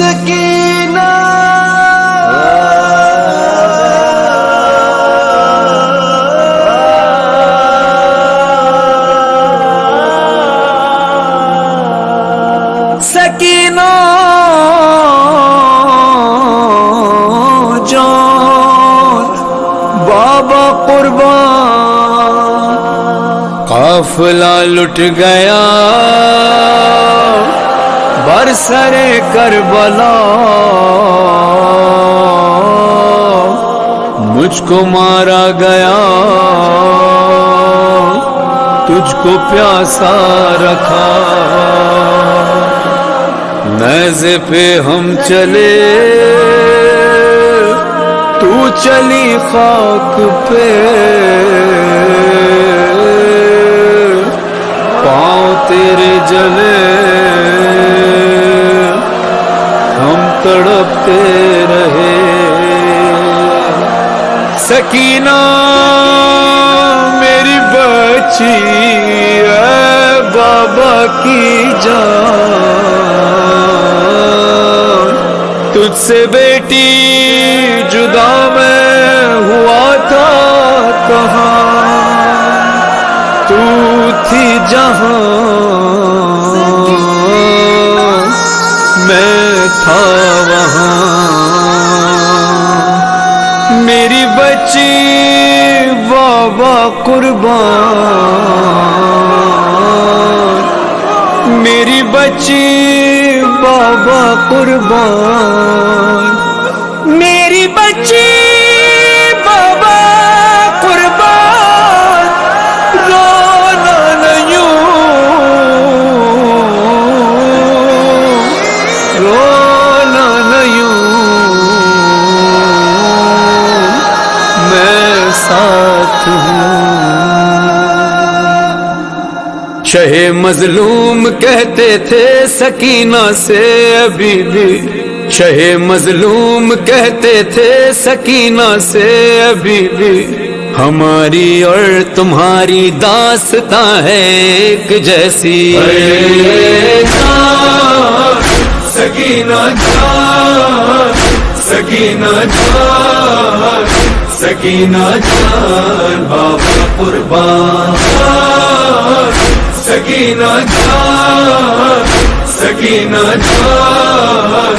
سکینہ سکینہ جان بابا قربان، قافلہ لٹ گیا برسر کربلا، مجھ کو مارا گیا تجھ کو پیاسا رکھا، نیزے پہ ہم چلے تو چلی خاک پہ، پاؤں تیرے جلے ہم تڑپتے رہے۔ سکینہ میری بچی اے بابا کی جان، تجھ سے بیٹی جدا میں ہوا تھا کہاں، تو تھی جہاں میں تھا وہاں، میری بچی بابا قربان، میری بچی بابا قربان، میری بچی بابا قربان، رونا نہیں رونا نہیں، میں ساتھ ہوں۔ شہ مظلوم کہتے تھے سکینہ سے ابھی بھی، شہ مظلوم کہتے تھے سکینہ سے ابھی بھی، ہماری اور تمہاری داستاں ہے ایک جیسی۔ سکینہ جان سکینہ جان سکینہ جان بابا قربان، سکینہ جان سکینہ جان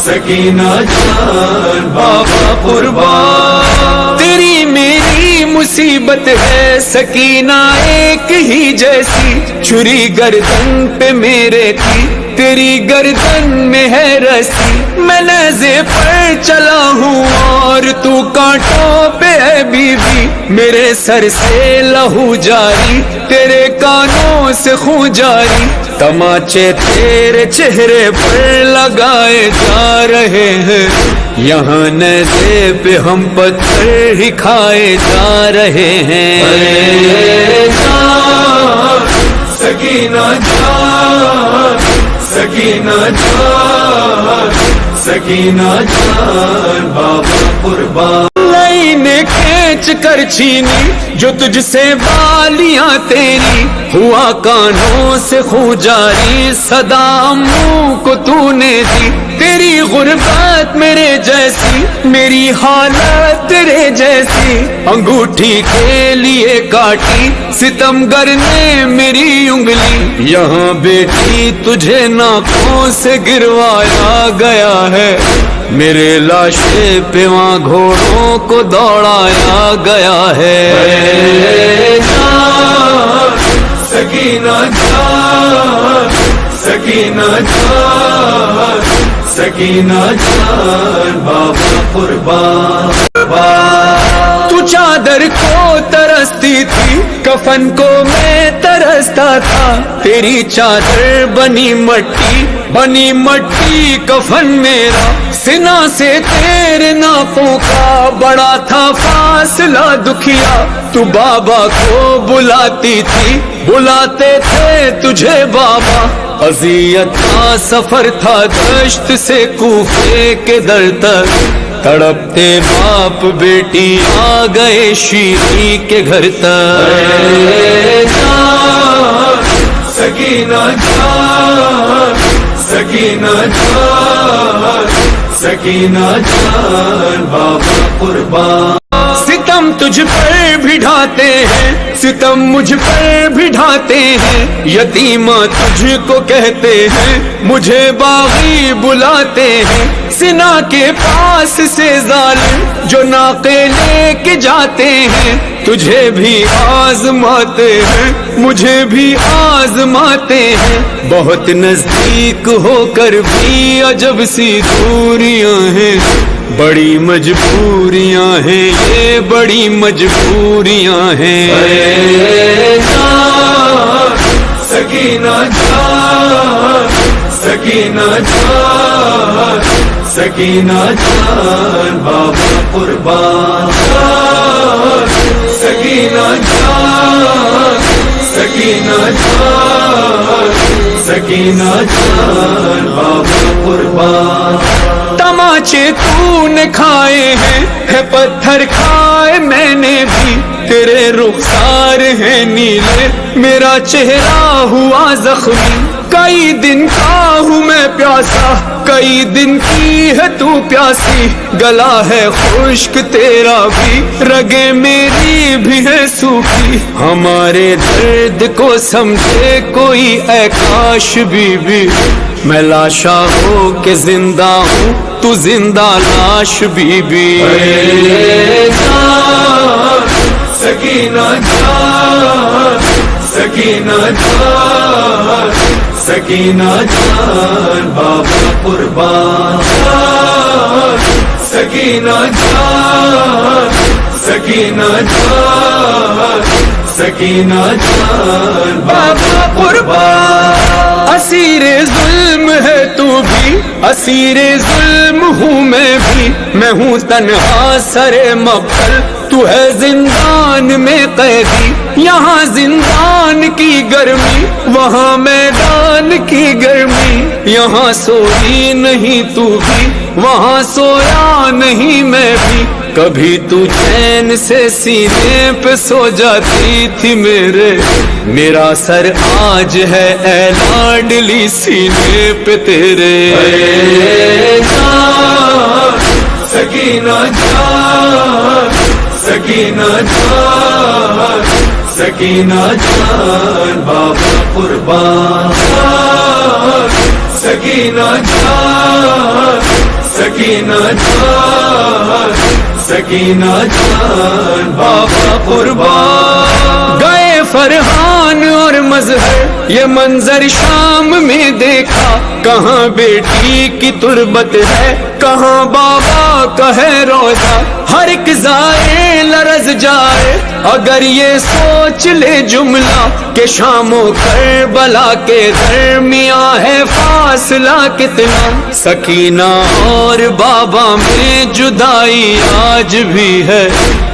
سکینہ جان بابا قربان، تیری میری مصیبت ہے سکینہ ایک ہی جیسی، چھری گردن پہ میرے تھی تیری گردن میں ہے رسی، میں نیزے پر چلا ہوں اور تو کانٹوں پہ ہے بیوی، میرے سر سے لہو جاری تیرے کانوں سے خون جاری، تماچے تیرے چہرے پر لگائے جا رہے ہیں، یہاں نیزے پہ ہم پتھر ہی کھائے جا رہے ہیں۔ سکینہ جان سکینہ جان سکینہ جان بابا قربان، لائنیں کھینچ کر چھینی جو تجھ سے بالیاں تیری، ہوا کانوں سے خون جاری صدا منہ کو تو نے دی، تیری غربت میرے جیسی میری حالت تیرے جیسی، انگوٹھی کے لیے کاٹی ستمگر نے میری انگلی، یہاں بیٹی تجھے ناکوں سے گروایا گیا ہے، میرے لاشے پہ وہاں گھوڑوں کو دوڑایا گیا ہے۔ سکینہ جان سکینہ جان سکینہ جان بابا قربان، تو چادر کو ترستی تھی کفن کو میں ترستا تھا، تیری چادر بنی مٹی کفن میرا، سنا سے تیرے ناپوں کا بڑا تھا فاصلہ دکھیا، تو بابا کو بلاتی تھی بلاتے تھے تجھے بابا، اذیت کا سفر تھا دشت سے کوفے کے در تک، تڑپتے باپ بیٹی آ گئے شیری کے گھر تک۔ سکینہ جان سکینہ جان سکینہ جان بابا قربان. ستم تجھ پر بھی ڈھاتے ہیں، ستم مجھ پر بھی ڈھاتے ہیں، یتیمہ تجھ کو کہتے ہیں، مجھے باغی بلاتے ہیں. سنا کے پاس سے ظالم جو ناقے لے کے جاتے ہیں، تجھے بھی آزماتے ہیں، مجھے بھی آزماتے ہیں. بہت نزدیک ہو کر بھی عجب سی دوریاں ہیں، بڑی مجبوریاں ہیں، یہ بڑی مجبوریاں ہیں. اے جان سکینہ جان، سکینہ جان، سکینہ جان بابا قربان. سکینہ جان، سکینہ جان، سکینہ جان بابا قربان. تماچے تو نے کھائے ہیں، ہے پتھر کھائے میں نے بھی، تیرے رخسار ہیں نیلے، میرا چہرہ ہوا زخمی. کئی دن کا ہوں میں پیاسا، کئی دن کی ہے تو پیاسی، گلا ہے خشک تیرا بھی، رگیں میری بھی ہے سوکھی. ہمارے درد کو سمجھے کوئی اے کاش بی بی، میں لاشا ہو کے زندہ ہوں، تو زندہ لاش بی بی. اے جان سکینہ جان، سکینہ جان، سکینہ جان بابا قربان. سکینہ جان، سکینہ جان، سکینہ جان بابا قربان. اسیر ظلم ہے تو بھی، اسیر ظلم ہوں میں ہوں تنہا سر مقتل، تو ہے زندان میں قیدی. یہاں زندان کی گرمی، وہاں میدان کی گرمی، یہاں سوئی نہیں تو بھی، وہاں سویا نہیں میں بھی. کبھی تو چین سے سینے پہ سو جاتی تھی میرے، میرا سر آج ہے اے لاڈلی سینے پہ تیرے. اے جان سکینہ جان، سکینہ جان، سکینہ جان بابا قربان. سکینہ جان، سکینہ جان، سکینہ جان بابا قربان. گئے فرحان اور مظہر، یہ منظر شام میں دیکھا، کہاں بیٹی کی تربت ہے، کہاں بابا کا ہے روزہ. ہر ایک ذائے لرز جائے اگر یہ سوچ لے جملہ، کہ شام و کربلا کے درمیان ہے فاصلہ کتنا. سکینہ اور بابا میں جدائی آج بھی ہے،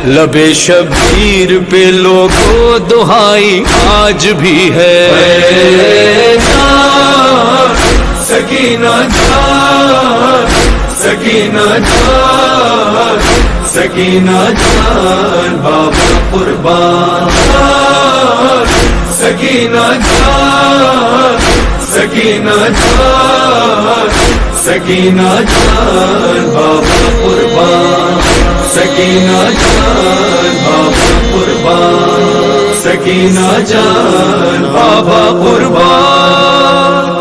لبے شبیر پہ لوگوں دہائی آج بھی ہے. اے جان سکینہ جان، سکینہ جان، سکینہ جان بابا قربان. سکینہ جان، سکینہ جان، سکینہ جان بابا قربان. سکینہ جان بابا قربان، سکینہ جان بابا قربان.